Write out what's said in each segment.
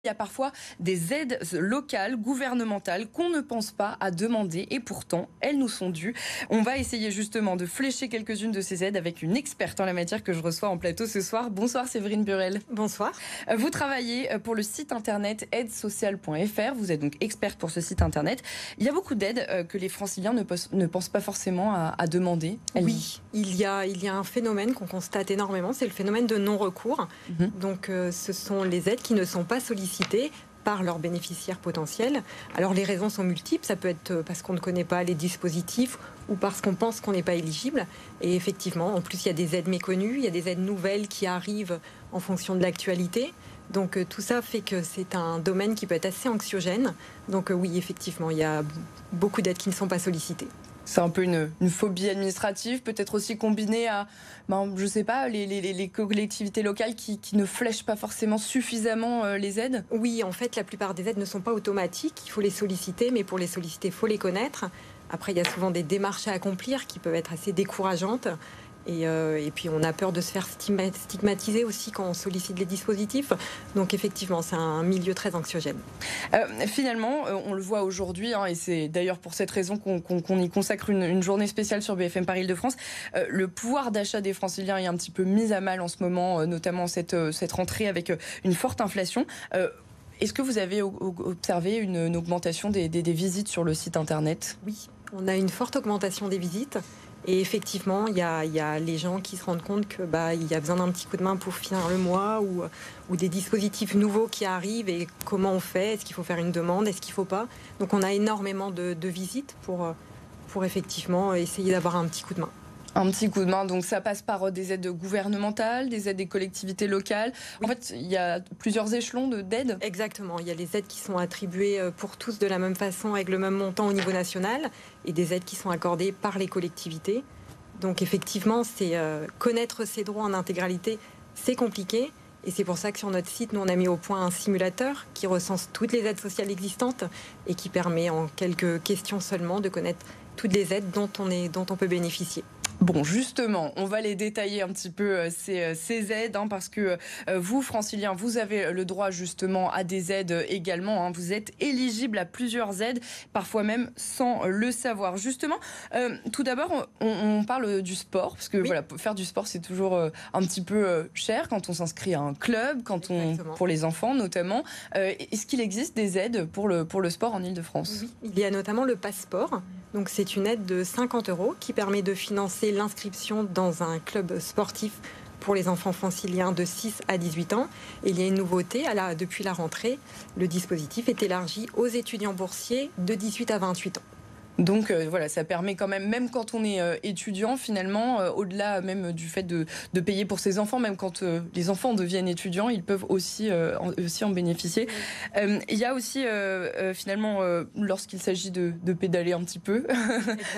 Il y a parfois des aides locales, gouvernementales, qu'on ne pense pas à demander et pourtant, elles nous sont dues. On va essayer justement de flécher quelques-unes de ces aides avec une experte en la matière que je reçois en plateau ce soir. Bonsoir Séverine Burel. Bonsoir. Vous travaillez pour le site internet aidesociale.fr. Vous êtes donc experte pour ce site internet. Il y a beaucoup d'aides que les franciliens ne pensent pas forcément à demander. Oui, il y a un phénomène qu'on constate énormément, c'est le phénomène de non-recours. Donc ce sont les aides qui ne sont pas sollicitées par leurs bénéficiaires potentiels. Alors les raisons sont multiples, ça peut être parce qu'on ne connaît pas les dispositifs ou parce qu'on pense qu'on n'est pas éligible. Et effectivement, en plus il y a des aides méconnues, il y a des aides nouvelles qui arrivent en fonction de l'actualité. Donc tout ça fait que c'est un domaine qui peut être assez anxiogène. Donc oui, effectivement, il y a beaucoup d'aides qui ne sont pas sollicitées. C'est un peu une phobie administrative, peut-être aussi combinée à, je sais pas, les collectivités locales qui ne flèchent pas forcément suffisamment les aides. Oui, en fait, la plupart des aides ne sont pas automatiques. Il faut les solliciter, mais pour les solliciter, il faut les connaître. Après, il y a souvent des démarches à accomplir qui peuvent être assez décourageantes. Et puis, on a peur de se faire stigmatiser aussi quand on sollicite les dispositifs. Donc, effectivement, c'est un milieu très anxiogène. Finalement, on le voit aujourd'hui, et c'est d'ailleurs pour cette raison qu'on y consacre une journée spéciale sur BFM Paris Île-de-France. Le pouvoir d'achat des Franciliens est un petit peu mis à mal en ce moment, notamment cette rentrée avec une forte inflation. Est-ce que vous avez observé une augmentation des visites sur le site internet ? Oui, on a une forte augmentation des visites. Et effectivement, il y a les gens qui se rendent compte que il y a besoin d'un petit coup de main pour finir le mois ou des dispositifs nouveaux qui arrivent et comment on fait, est-ce qu'il faut faire une demande, est-ce qu'il ne faut pas. Donc on a énormément de visites pour effectivement essayer d'avoir un petit coup de main. Un petit coup de main, donc ça passe par des aides gouvernementales, des aides des collectivités locales. Oui. En fait, il y a plusieurs échelons d'aide. Exactement, il y a les aides qui sont attribuées pour tous de la même façon avec le même montant au niveau national et des aides qui sont accordées par les collectivités. Donc effectivement, c'est connaître ses droits en intégralité, c'est compliqué. Et c'est pour ça que sur notre site, nous, on a mis au point un simulateur qui recense toutes les aides sociales existantes et qui permet en quelques questions seulement de connaître toutes les aides dont on peut bénéficier. Bon, justement, on va les détailler un petit peu, ces aides, parce que vous, franciliens, vous avez le droit justement à des aides également. Vous êtes éligible à plusieurs aides, parfois même sans le savoir. Justement, tout d'abord, on parle du sport, parce que voilà, faire du sport, c'est toujours un petit peu cher quand on s'inscrit à un club, pour les enfants notamment. Est-ce qu'il existe des aides pour le sport en Île-de-France ? Oui, il y a notamment le passeport. Donc c'est une aide de 50 € qui permet de financer l'inscription dans un club sportif pour les enfants franciliens de 6 à 18 ans. Et il y a une nouveauté, depuis la rentrée, le dispositif est élargi aux étudiants boursiers de 18 à 28 ans. Donc voilà, ça permet quand même quand on est étudiant finalement, au-delà même du fait de payer pour ses enfants, même quand les enfants deviennent étudiants, ils peuvent aussi en bénéficier. Il y a aussi finalement, lorsqu'il s'agit de pédaler un petit peu,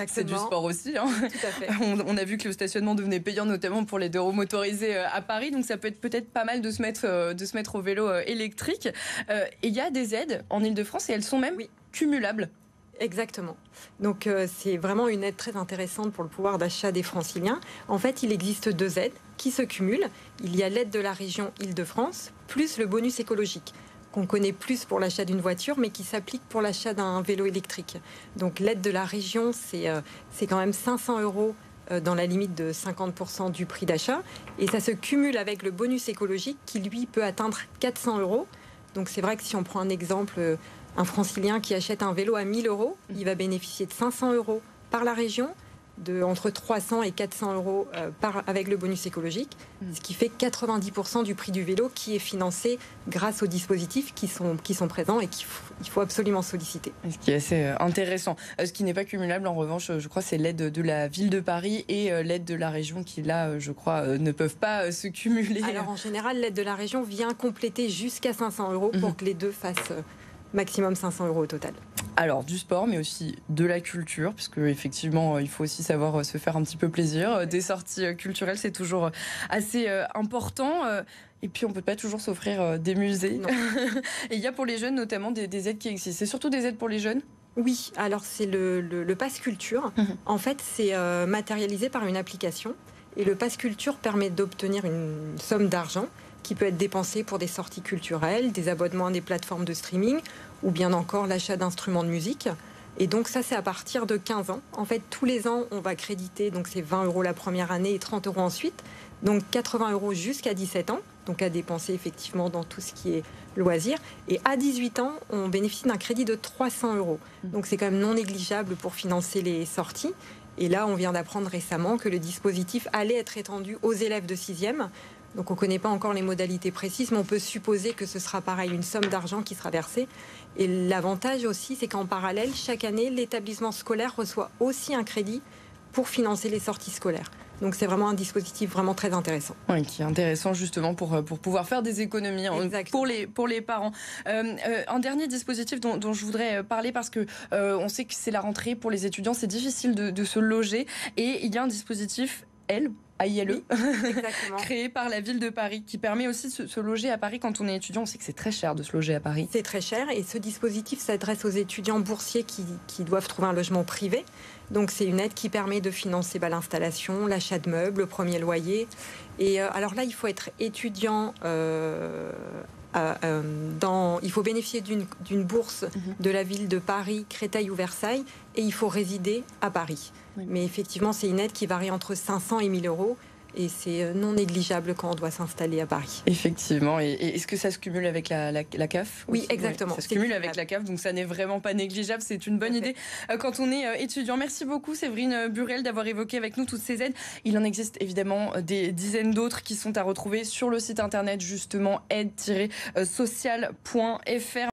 c'est du sport aussi. Tout à fait. On a vu que le stationnement devenait payant, notamment pour les deux roues motorisés à Paris, donc ça peut être peut-être pas mal de se mettre au vélo électrique. Et il y a des aides en Île-de-France et elles sont même cumulables. Exactement. Donc c'est vraiment une aide très intéressante pour le pouvoir d'achat des franciliens. En fait, il existe deux aides qui se cumulent. Il y a l'aide de la région Île-de-France plus le bonus écologique qu'on connaît plus pour l'achat d'une voiture, mais qui s'applique pour l'achat d'un vélo électrique. Donc l'aide de la région, c'est quand même 500 € dans la limite de 50% du prix d'achat. Et ça se cumule avec le bonus écologique qui, lui, peut atteindre 400 €. Donc c'est vrai que si on prend un exemple... Un francilien qui achète un vélo à 1 000 €, il va bénéficier de 500 € par la région, entre 300 et 400 € avec le bonus écologique, ce qui fait 90% du prix du vélo qui est financé grâce aux dispositifs qui sont présents et qu'il faut absolument solliciter. Ce qui est assez intéressant. Ce qui n'est pas cumulable, en revanche, je crois, c'est l'aide de la ville de Paris et l'aide de la région qui, là, je crois, ne peuvent pas se cumuler. Alors, en général, l'aide de la région vient compléter jusqu'à 500 € pour que les deux fassent... maximum 500 € au total. Alors du sport, mais aussi de la culture, puisque effectivement, il faut aussi savoir se faire un petit peu plaisir. Des sorties culturelles, c'est toujours assez important. Et puis, on ne peut pas toujours s'offrir des musées. Et il y a pour les jeunes notamment des aides qui existent. C'est surtout des aides pour les jeunes ? Oui, alors c'est le Pass Culture. En fait, c'est matérialisé par une application. Et le Pass Culture permet d'obtenir une somme d'argent qui peut être dépensé pour des sorties culturelles, des abonnements à des plateformes de streaming ou bien encore l'achat d'instruments de musique. Et donc ça, c'est à partir de 15 ans. En fait, tous les ans, on va créditer, donc c'est 20 € la première année et 30 € ensuite. Donc 80 € jusqu'à 17 ans, donc à dépenser effectivement dans tout ce qui est loisirs. Et à 18 ans, on bénéficie d'un crédit de 300 €. Donc c'est quand même non négligeable pour financer les sorties. Et là, on vient d'apprendre récemment que le dispositif allait être étendu aux élèves de 6e. Donc on ne connaît pas encore les modalités précises, mais on peut supposer que ce sera pareil, une somme d'argent qui sera versée. Et l'avantage aussi, c'est qu'en parallèle, chaque année, l'établissement scolaire reçoit aussi un crédit pour financer les sorties scolaires. Donc c'est vraiment un dispositif vraiment très intéressant. Oui, qui est intéressant justement pour pouvoir faire des économies pour les parents. Un dernier dispositif dont je voudrais parler parce que on sait que c'est la rentrée pour les étudiants, c'est difficile de se loger et il y a un dispositif AILE, créé par la ville de Paris, qui permet aussi de se loger à Paris quand on est étudiant. On sait que c'est très cher de se loger à Paris. C'est très cher et ce dispositif s'adresse aux étudiants boursiers qui doivent trouver un logement privé. Donc c'est une aide qui permet de financer l'installation, l'achat de meubles, le premier loyer. Et alors là, il faut être étudiant. Il faut bénéficier d'une bourse de la ville de Paris, Créteil ou Versailles et il faut résider à Paris. Oui. Mais effectivement, c'est une aide qui varie entre 500 et 1000 € et c'est non négligeable quand on doit s'installer à Paris. Effectivement. Et est-ce que ça se cumule avec la CAF? Oui, exactement. Ça se cumule avec la CAF, donc ça n'est vraiment pas négligeable. C'est une bonne idée quand on est étudiant. Merci beaucoup Séverine Burel d'avoir évoqué avec nous toutes ces aides. Il en existe évidemment des dizaines d'autres qui sont à retrouver sur le site internet justement aide-social.fr.